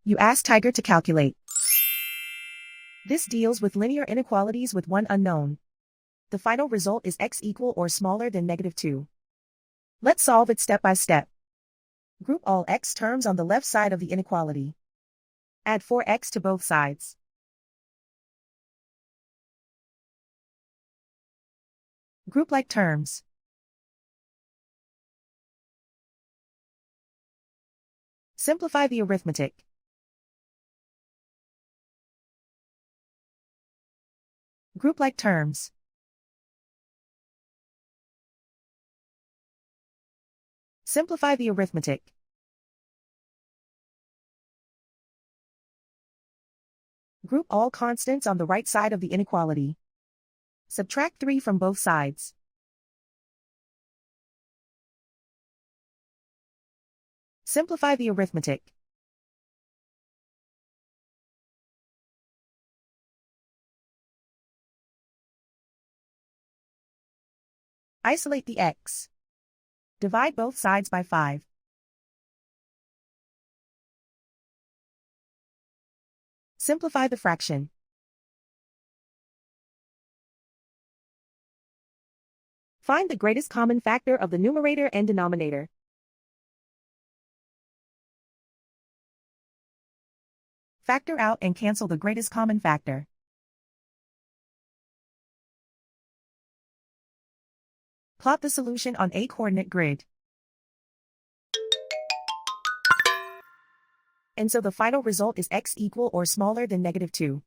You ask Tiger to calculate. This deals with linear inequalities with one unknown. The final result is x equal or smaller than -2. Let's solve it step by step. Group all x terms on the left side of the inequality. Add 4x to both sides. Group like terms. Simplify the arithmetic. Group like terms. Simplify the arithmetic. Group all constants on the right side of the inequality. Subtract 3 from both sides. Simplify the arithmetic. Isolate the x. Divide both sides by 5. Simplify the fraction. Find the greatest common factor of the numerator and denominator. Factor out and cancel the greatest common factor. Plot the solution on a coordinate grid. And so the final result is x equal or smaller than -2.